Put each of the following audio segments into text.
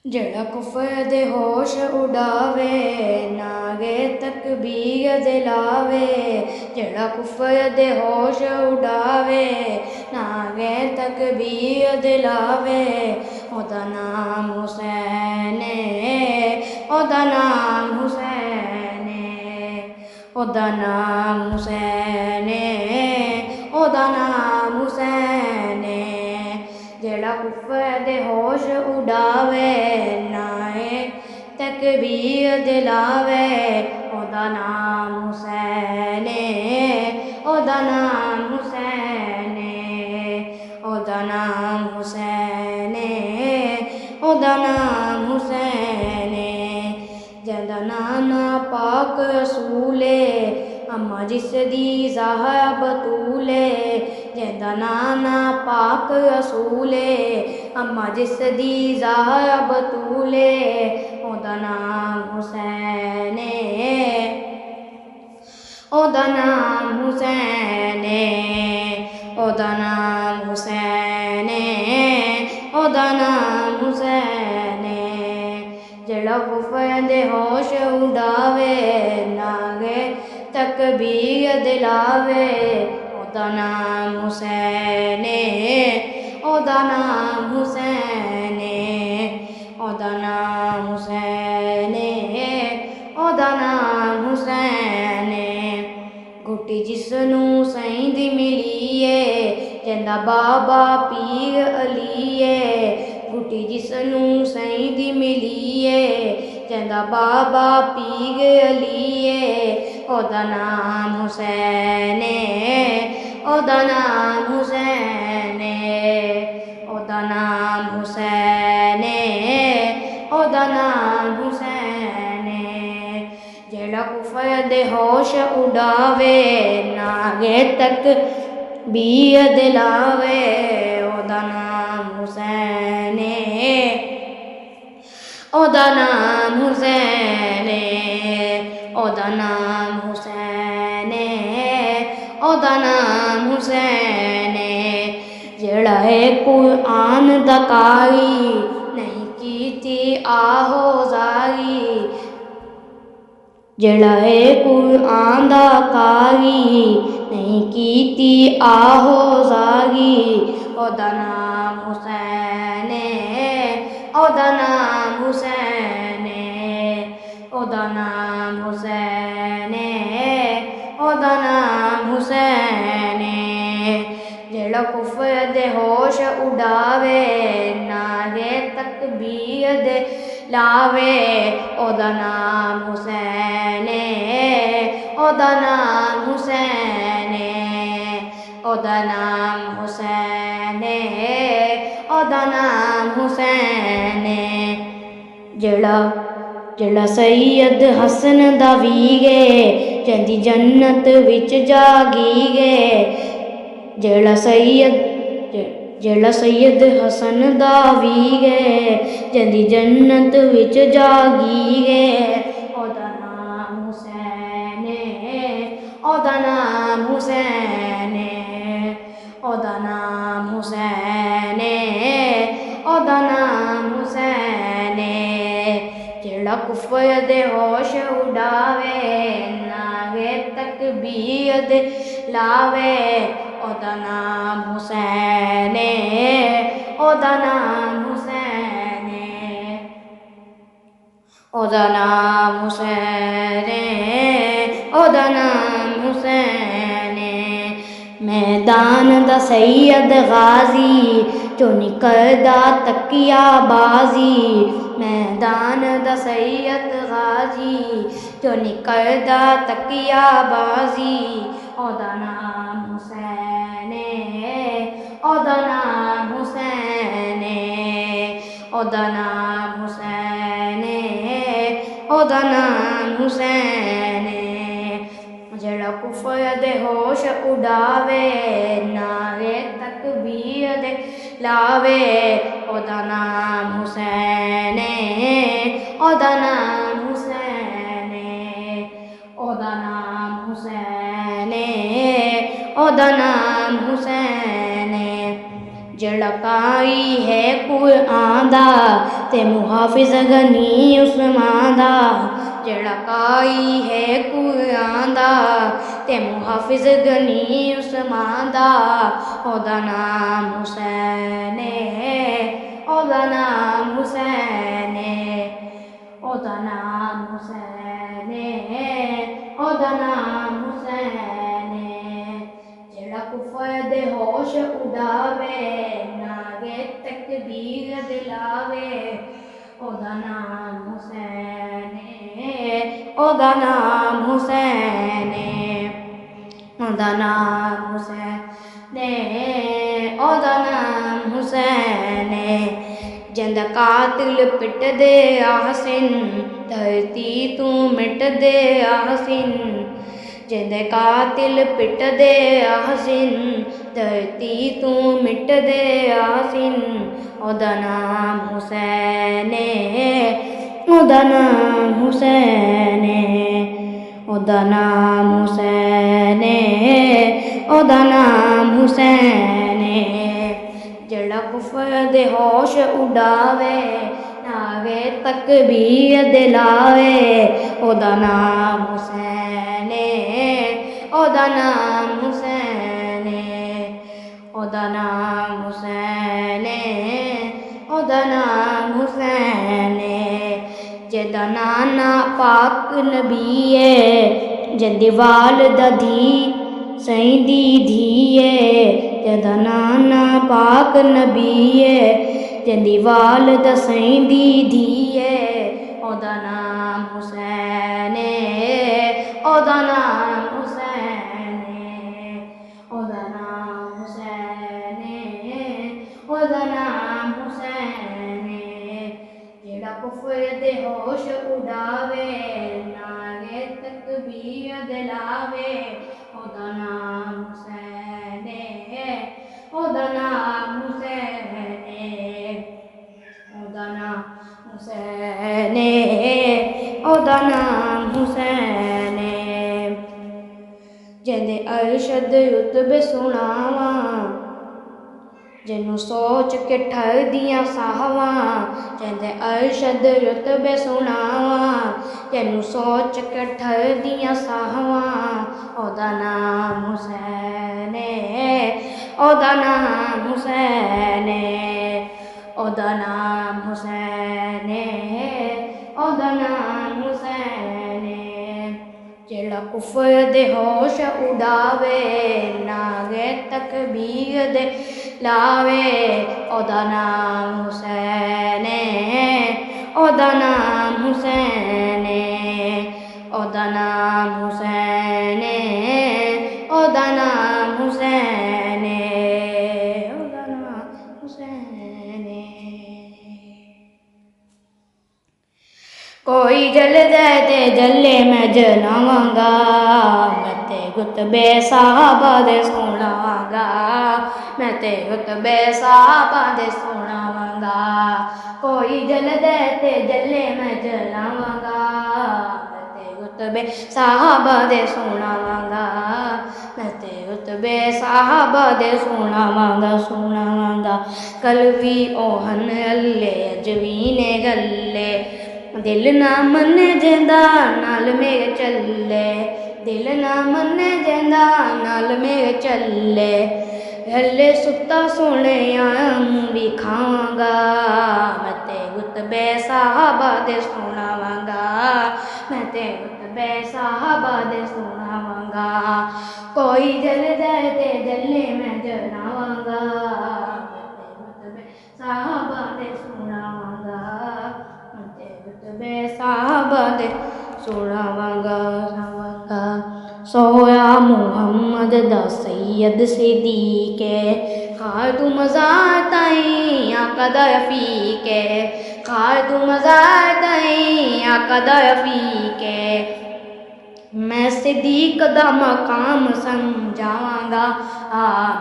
जड़ा कुफर दे होश उड़ावे नागे तकबीर दिलावे। जड़ा कुफर दे होश उड़ावे नागे तकबीर दिलावे। ओदा नाम हुसैन ओदा नाम हुसैन ओदा नाम हुसैन ओदा नाम हुसैन। जड़ा कुफर दे होश उड़ावे नाए तकबीर दिलावे। ओदा नाम हुसैन ओदा नाम हुसैन ओदा नाम हुसैन ओदा नाम हुसैन। जदा नाना पाक रसूले अम्मा जिसदी ज़हरा बतूले। जदा नाना पाक रसूले अम्मा जिसदी ज़हरा बतूले। ओदा नाम हुसैन ओदा नाम हुसैन ओदा नाम हुसैन ओदा नाम हुसैन। जड़ा कुफर दे होश उड़ावे नागे तकबीर दिलावे। ओदा नाम हुसैन ओदा नाम हुसैन ओदा नाम हुसैन ओदा नाम हुसैन। घुटी जिसनू सईं दी मिलीए कहंदा बाबा पीर अलीए। घुटी जिसनू सईं दी मिलीए कहंदा बाबा पीर अलीए। ओदा नाम हुसैन ओदा नाम हुसैन ओदा नाम हुसैन ओदा नाम हुसैन। जड़ा कुफर दे होश उड़ावे नागे तकबीर दिलावे। ओदा नाम हुसैन ओदा नाम हुसैन ओदा नाम हुसैन ओदा नाम हुसैन। जड़ा है कुरान दा कारी नहीं कीती आहोजारी। जड़ा है कुरान दा कारी नहीं कीती आहोजारी। ओदा नाम हुसैन ओदा नाम हुसैन ओदा नाम हुसैन ओदा नाम हुसैन। जड़ा कुफर दे होश उड़ावे नागे तकबीर दिलावे। ओदा नाम हुसैन ओदा नाम हुसैन ओदा नाम हुसैन ओदा नाम हुसैन। जड़ा सैयद हसन दा वीगे जंदी जन्नत विच जागी गे। जड़ा सैयद हसन दा वीगे जंदी जन्नत विच जागी गे। ओदा नाम हुसैन ओदा नाम हुसैन ओदा नाम हुसैन ओदा नाम हुसैन। जड़ा कुफर दे होश उड़ावे नागे तकबीर दिलावे। ओदा नाम हुसैन ओदा नाम हुसैन ओदा नाम हुसैन ओदा नाम हुसैन। मैदान दा सैयद गाजी जो निकलदा तकिया बाजी। मैदान दा सैयद गाजी जो निकलदा तकिया बाजी। ओदा नाम हुसैन ओदा नाम हुसैन ओदा नाम हुसैन ओदा नाम हुसैन। जड़ा कुफर दे होश उड़ावे नागे तकबीर दिलावे। ओदा नाम हुसैन ओदा नाम हुसैन ओदा नाम हुसैन ओदा नाम हुसैन। जड़ा काई है कुरान दा ते मुहाफिज गनी उस्मान दा जेड़ा काई है कुरान दा ते मुहाफिज गनी उस्मान दा ओदा नाम हुसैन है ओदा नाम हुसैन है ओदा नाम हुसैन है ओदा नाम हुसैन है जेड़ा कुफर दे होश उड़ावे नागे तकबीर दिलावे ओदा नाम हुसैन है ओदा नाम हुसैन है ओदा नाम हुसैन है ओदा नाम हुसैन है जिंद कातिल पिट दे आहसिन धरती तू मिट दे आहसिन जिंद कातिल पिट दे आहसिन धरती तू मिट दे आहसिन ओदा नाम हुसैन है ओदा नाम हुसैन है ओदा नाम हुसैन है ओदा नाम हुसैन है जेड़ा कुफर दे होश उड़ावे नावे तकबीर दिलावे ओदा नाम हुसैन है ओदा नाम हुसैन है ओदा नाम हुसैन है ओदा नाम हुसैन है जेदा नाना पाक नबी है जिंदी वालदा धी सईदी धी है जेदा नाना पाक नबी है जिंदी वालदा सईदी धी है ओदा नाम हुसैन है ओदा नाम हुसैन है ओदा नाम हुसैन है ओदा नाम हुसैन है जेड़ा कुफर दे होश उड़ावे नागे तकबीर दिलावे ओदा नाम हुसैन है ओदा नाम हुसैन है ओदा नाम हुसैन है ओदा नाम हुसैन है जिंदे अरशद रुतबे सुनावा जिन्नू सोच के ठर दियां साहवां जिंदे अरशद रुतबे सुनावा जिन्नू सोच के ठर दियां साहवां ओदा नाम हुसैन है ओदा नाम हुसैन है ओदा नाम हुसैन है ओदा नाम हुसैन है जेड़ा कुफर दे होश उड़ावे नागे तकबीर दे लावे ओदा नाम हुसैन है ओदा नाम हुसैन है ओदा नाम हुसैन है ओदा नाम हुसैन है ओदा नाम हुसैन है कोई जल जाए ते जले मैं जलावांगा मैं ते गुतबे साहबा दे सुनावांगा मैं ते गुतबे साहबा दे सुनावांगा कोई जल जाए ते जले मैं जलावांगा मैं ते गुतबे साहबा दे सुनावांगा मैं ते गुतबे साहबा दे सुनावांगा कल भी ओहन अल्ले अजवी ने गल्ले दिल ना मन्ने जेंदा नाल मेरे चले दिल ना मन्ने जेंदा नाल मेरे चले हले सुता सोने भी खावांगा मैं ते गुतबे साहबा दे सुनावांगा मैं ते गुतबे साहबा दे सुनावांगा कोई जल जाए ते जले मैं जलावांगा मैं ते गुतबे साहबा दे सुनावांगा गुतबे साहबा दे सुनावांगा सोया मुहम्मद दा सैयद सिद्दीक खार तू मज़ार ताईं आका दा रफ़ीक खार तू मज़ार ताईं आका दा रफ़ीक मैं सिद्दीक दा मकाम समझावांगा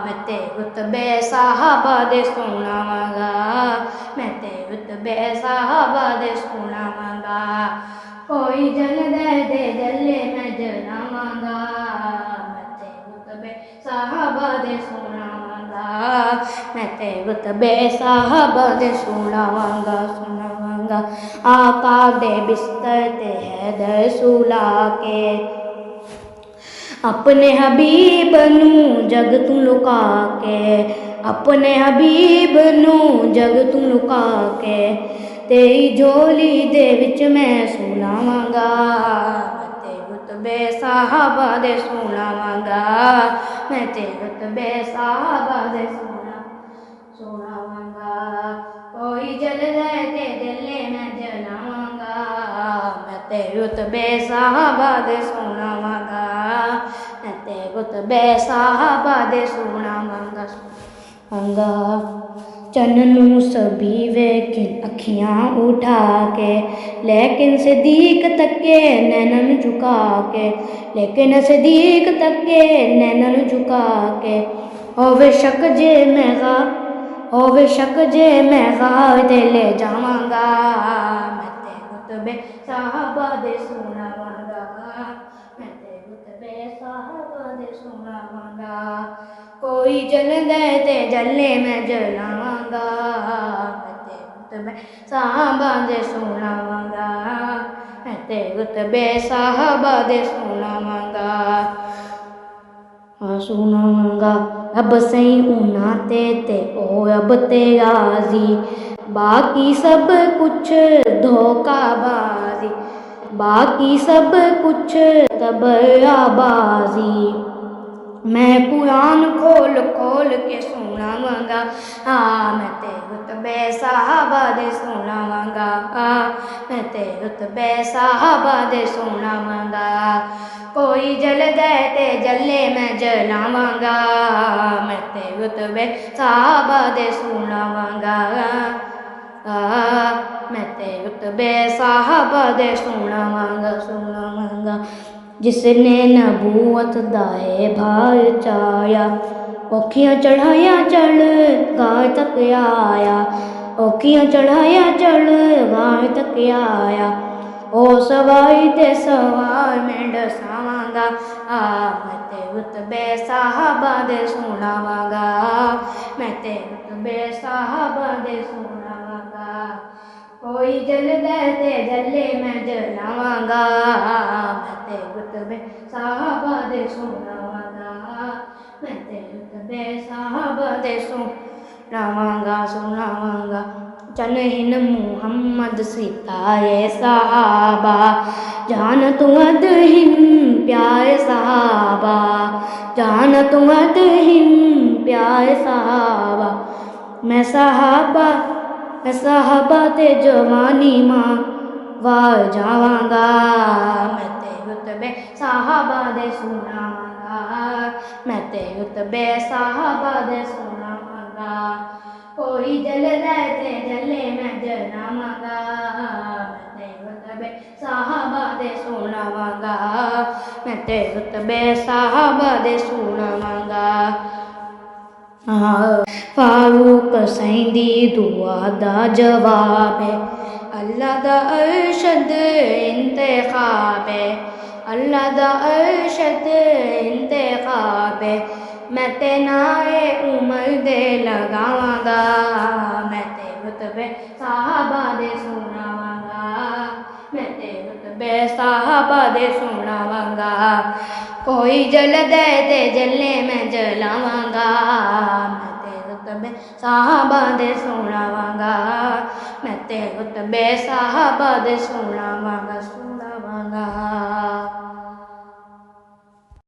मैं ते रुतबे साहबा दे सुनावांगा मैं ते रुतबे साहबा दे सुनावांगा कोई जल दे जले मैं जलावांगा मैं ते रुतबे साहबा दे सुनावांगा मैं ते रुतबे साहबा दे सुनावांगा आका दे बिस्तर ते हैदर सुला के अपने हबीब नू जग तू लुका के अपने हबीब नू जग तू लुका के तेरी झोली दे विच मैं सुनावांगा मैं ते रुतबे साहबा दे सुनावांगा मैं ते रुतबे साहबा दे सुनावांगा कोई जलदा ते जले मैं जलावांगा मैं ते रुतबे साहबा दे सुनावांगा मैं ते रुतबे साहबा दे सुनावांगा चन्नू सभी वेखिन अखियाँ उठा के लेकिन सदीक तके नैनन झुका के लेकिन सदीक तके नैनन झुका के होवे शक जे मैं गार ते ले जावांगा मैं ते रुतबे साहबा दे सुनावांगा मैं ते रुतबे साहबा दे सुनावांगा कोई जलदा ते जले मैं जलावांगा मैं ते रुतबे साहबा दे सुनावांगा मैं ते रुतबे साहबा दे सुनावांगा अब सही ऊना ते ओ अब ते राजी बाकी सब कुछ धोखाबाजी बाकी सब कुछ तबराबाजी मैं कुरान खोल खोल के सुनावांगा मैं ते रुतबे साहबा दे सुनावांगा मैं ते रुतबे साहबा दे सुनावांगा कोई जलदा ते जले मैं जलावांगा मैं ते रुतबे साहबा दे सुनावांगा मैं ते रुतबे साहबा दे सुनावांगा जिसने नबूवत दाए भार चाया औखियां चढ़ाया चढ़ गार तक आया औखियां चढ़ाया चढ़ गार तक आया ओ सवारी ते सवार मैं डसावांगा मैं ते रुतबे साहबा दे सुनावांगा मैं ते रुतबे साहबा दे सुनावांगा कोई जलदा ते जले मैं जलावांगा मैं ते रुतबे साहबा दे सुनावांगा मैं ते रुतबे साहबा दे सुनावांगा चन हिन मुहम्मद सितारे साहबा जान तू अद हिन प्यारे साहबा जान तू अद हिन प्यारे साहबा मैं साहबा ते जवानी मां वार जावांगा मैं ते रुतबे साहबा दे सुनावांगा मैं ते रुतबे साहबा दे सुनावांगा कोई जलदा ते जले मैं जलावांगा मैं ते रुतबे साहबा दे सुनावांगा मैं ते रुतबे साहबा दे सुनावांगा फारूक सैंदी दुआ दा जवाब है अल्लाह दा अरशद इंतखाब है अल्लाह दा अरशद इंतखाब है मैं ते नाए उमर दे लगावांगा मैं ते रुतबे साहबा दे सुनावांगा मैं ते रुतबे साहबा दे सुनावांगा कोई जलदा ते जले मैं जलावांगा मैं ते रुतबे साहबा दे सुनावांगा मैं ते रुतबे साहबा दे सुनावांगा